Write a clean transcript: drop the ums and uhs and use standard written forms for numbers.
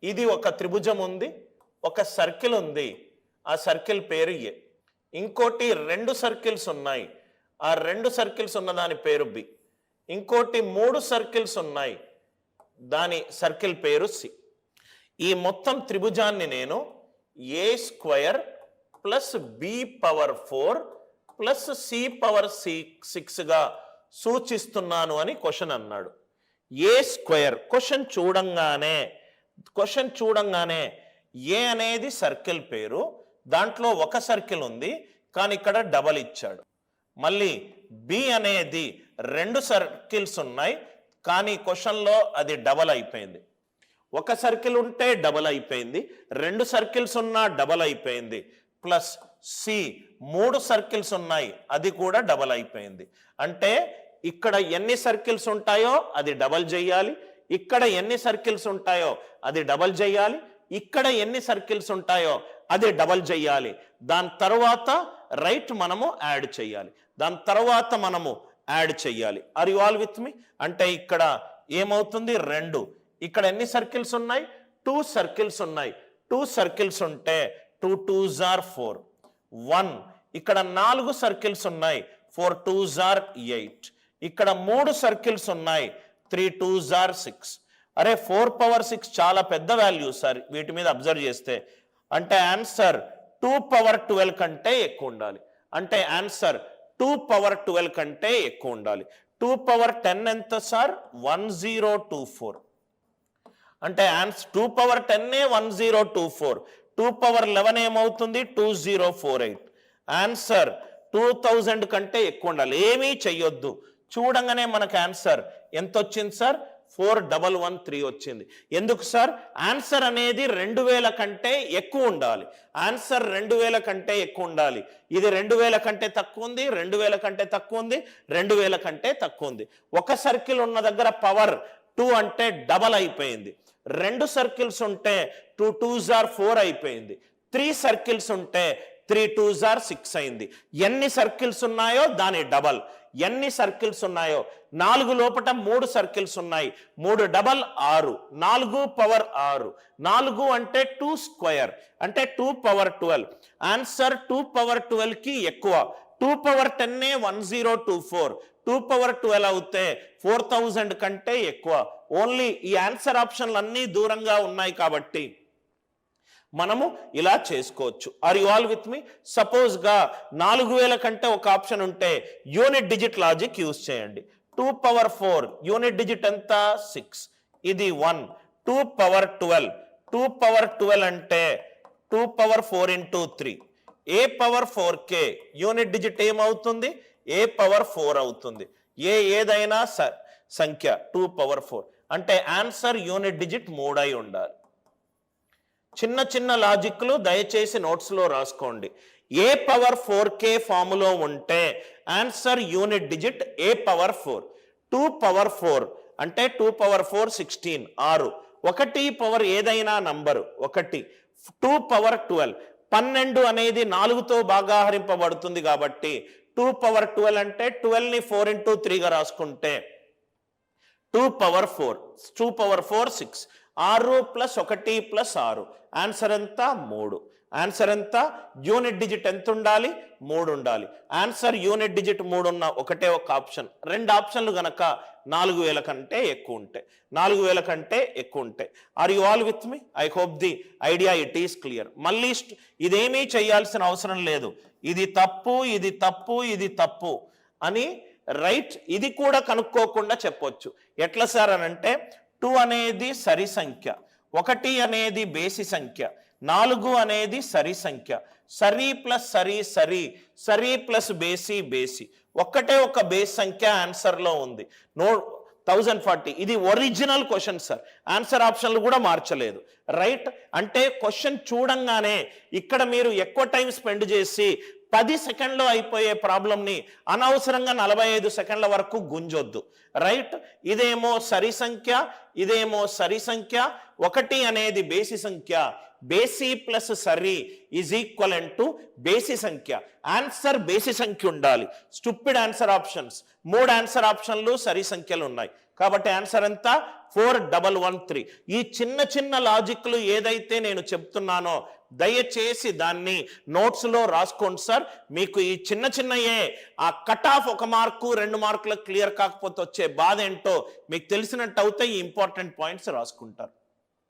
ఇది ఒక త్రిభుజం ఉంది, ఒక సర్కిల్ ఉంది, ఆ సర్కిల్ పేరు ఏ. ఇంకోటి 2 సర్కిల్స్ ఉన్నాయి, ఆ 2 సర్కిల్స్ ఉన్న దాని పేరు బి. ఇంకోటి 3 సర్కిల్స్ ఉన్నాయి, దాని సర్కిల్ పేరు సి. ఈ మొత్తం త్రిభుజాన్ని నేను A square plus B power 4 plus C power 6గా సూచిస్తున్నాను అని క్వశ్చన్ అన్నాడు. ఏ స్క్వేర్ క్వశ్చన్ చూడంగానే ఏ అనేది సర్కిల్ పేరు, దాంట్లో ఒక సర్కిల్ ఉంది కానీ ఇక్కడ డబల్ ఇచ్చాడు. మళ్ళీ బి అనేది 2 సర్కిల్స్ ఉన్నాయి కానీ క్వశ్చన్లో అది డబల్ అయిపోయింది. ఒక సర్కిల్ ఉంటే డబల్ అయిపోయింది, 2 సర్కిల్స్ ఉన్నా డబల్ అయిపోయింది. ప్లస్ సి 3 సర్కిల్స్ ఉన్నాయి, అది కూడా డబల్ అయిపోయింది. అంటే ఇక్కడ ఎన్ని సర్కిల్స్ ఉంటాయో అది డబల్ చేయాలి, ఇక్కడ ఎన్ని సర్కిల్స్ ఉంటాయో అది డబల్ చేయాలి, ఇక్కడ ఎన్ని సర్కిల్స్ ఉంటాయో అది డబల్ చేయాలి. దాని తర్వాత రైట్ మనము యాడ్ చేయాలి, ఆర్ యు ఆల్ విత్ మీ? అంటే ఇక్కడ ఏమవుతుంది 2, ఇక్కడ ఎన్ని సర్కిల్స్ ఉన్నాయి 2 సర్కిల్స్ ఉన్నాయి, 2 సర్కిల్స్ ఉంటే 2 2s are 4, 1. ఇక్కడ 4 సర్కిల్స్ ఉన్నాయి, 4 2s are 8. ఇక్కడ 3 సర్కిల్స్ ఉన్నాయి, 3 2s are 6. అరే 4 పవర్ 6 చాలా పెద్ద వాల్యూ సార్ వీటి మీద అబ్జర్వ్ చేస్తే. అంటే ఆన్సర్ 2 పవర్ 12 కంటే ఎక్కువ ఉండాలి. 2 పవర్ 12 కంటే ఎక్కువ ఉండాలి. 2 పవర్ 10 ఎంత సార్? 1024. అంటే 2 పవర్ 10 1024. 2 పవర్ 11 ఏమవుతుంది? 2048. ఆన్సర్ 2000 కంటే ఎక్కువ ఉండాలి. ఏమీ చెయ్యొద్దు, చూడంగానే మనకు ఆన్సర్ ఎంత వచ్చింది సార్? 4113 వచ్చింది. ఎందుకు సార్? ఆన్సర్ అనేది 2000 కంటే ఎక్కువ ఉండాలి. ఆన్సర్ 2000 కంటే ఎక్కువ ఉండాలి. ఇది 2000 కంటే తక్కువ ఉంది, 2000 కంటే తక్కువ ఉంది, 2000 కంటే తక్కువ ఉంది. ఒక సర్కిల్ ఉన్న దగ్గర పవర్ 2 అంటే డబల్ అయిపోయింది. 2 సర్కిల్స్ ఉంటే 2 2s are 4 అయిపోయింది. 3 సర్కిల్స్ ఉంటే 3 2s are 6 అయింది. ఎన్ని సర్కిల్స్ ఉన్నాయో దాని డబల్. ఎన్ని సర్కిల్స్ ఉన్నాయో 4 లోపట 3 సర్కిల్స్ ఉన్నాయి, 3 డబల్ 6, 4 పవర్ 6. 4 అంటే 2 స్క్వేర్ అంటే 2 పవర్ 12. ఆన్సర్ 2 పవర్ 12 కి ఎక్కువ. 2 పవర్ 10 1024, 2 పవర్ 12 అవుతే 4000 కంటే ఎక్కువ. ఓన్లీ ఈ ఆన్సర్ ఆప్షన్లు అన్నీ దూరంగా ఉన్నాయి కాబట్టి మనము ఇలా చేసుకోవచ్చు. Are you all with me? Suppose గా 4000 కంటే ఒక ఆప్షన్ ఉంటే యూనిట్ డిజిట్ లాజిక్ యూజ్ చేయండి. 2 పవర్ 4 యూనిట్ డిజిట్ ఎంత? 6. ఇది 1. 2 పవర్ 12, 2 పవర్ 12 అంటే 2 పవర్ 4 into 3. ఏ పవర్ 4k యూనిట్ డిజిట్ ఏమవుతుంది? ఏ పవర్ 4 అవుతుంది. ఏదైనా సంఖ్య 2 పవర్ 4 అంటే ఆన్సర్ యూనిట్ డిజిట్ 3 అయి ఉండాలి. చిన్న చిన్న లాజిక్లు దయచేసి నోట్స్లో రాసుకోండి. ఏ పవర్ 4k ఫార్ములో ఉంటే ఆన్సర్ యూనిట్ డిజిట్ ఏ పవర్ 4. 2 పవర్ 4 అంటే 2 పవర్ 4 16, 6. 1 పవర్ ఏదైనా నంబరు 1. 2 పవర్ 12, 12 అనేది 4తో భాగాహరింపబడుతుంది కాబట్టి 2 పవర్ 12 అంటే 12ని 4 into 3గా రాసుకుంటే 2 power 4, 2 power 4 6. 6 plus 1 plus 6 answer ఎంత? 3. ఆన్సర్ ఎంత? యూనిట్ డిజిట్ ఎంత ఉండాలి? 3 ఉండాలి. ఆన్సర్ యూనిట్ డిజిట్ 3 ఉన్న ఒకటే ఒక ఆప్షన్. 2 ఆప్షన్లు గనక 4000 కంటే ఎక్కువ ఉంటాయి, 4000 కంటే ఎక్కువ ఉంటాయి. Are you all with me? I hope the idea it is clear. మళ్ళీ ఇదేమీ చేయాల్సిన అవసరం లేదు. ఇది తప్పు, ఇది తప్పు, ఇది తప్పు అని రైట్ ఇది కూడా కనుక్కోకుండా చెప్పొచ్చు. ఎట్లా సార్ అని అంటే 2 అనేది సరి సంఖ్య, 1 అనేది బేసి సంఖ్య, 4 అనేది సరి సంఖ్య. సరి ప్లస్ సరి సరి, సరి ప్లస్ బేసి బేసి. ఒక్కటే ఒక బేస్ సంఖ్య ఆన్సర్లో ఉంది. 1040. ఇది ఒరిజినల్ క్వశ్చన్ సార్, ఆన్సర్ ఆప్షన్లు కూడా మార్చలేదు. రైట్ అంటే క్వశ్చన్ చూడంగానే ఇక్కడ మీరు ఎక్కువ టైం స్పెండ్ చేసి 10 సెకండ్లో అయిపోయే ప్రాబ్లంని అనవసరంగా 45 సెకండ్ల వరకు గుంజొద్దు. రైట్ ఇదేమో సరి సంఖ్య, ఇదేమో సరి సంఖ్య. 1 అనేది బేసి సంఖ్య, బేసి ప్లస్ సరి ఈజ్ ఈక్వలెంట్ టు బేసి సంఖ్య. ఆన్సర్ బేసి సంఖ్య ఉండాలి. Stupid answer options. 3 ఆన్సర్ ఆప్షన్లు సరి సంఖ్యలు ఉన్నాయి కాబట్టి ఆన్సర్ ఎంత 4113. ఈ చిన్న చిన్న లాజిక్లు ఏదైతే నేను చెప్తున్నానో దయచేసి దాన్ని నోట్స్లో రాసుకోండి సార్. మీకు ఈ చిన్న చిన్నయే ఆ కట్ ఆఫ్ 1 మార్కు 2 మార్కులకు క్లియర్ కాకపోతే వచ్చే బాధ ఏంటో మీకు తెలిసినట్టు అవుతాయి. ఈ ఇంపార్టెంట్ పాయింట్స్ రాసుకుంటారు.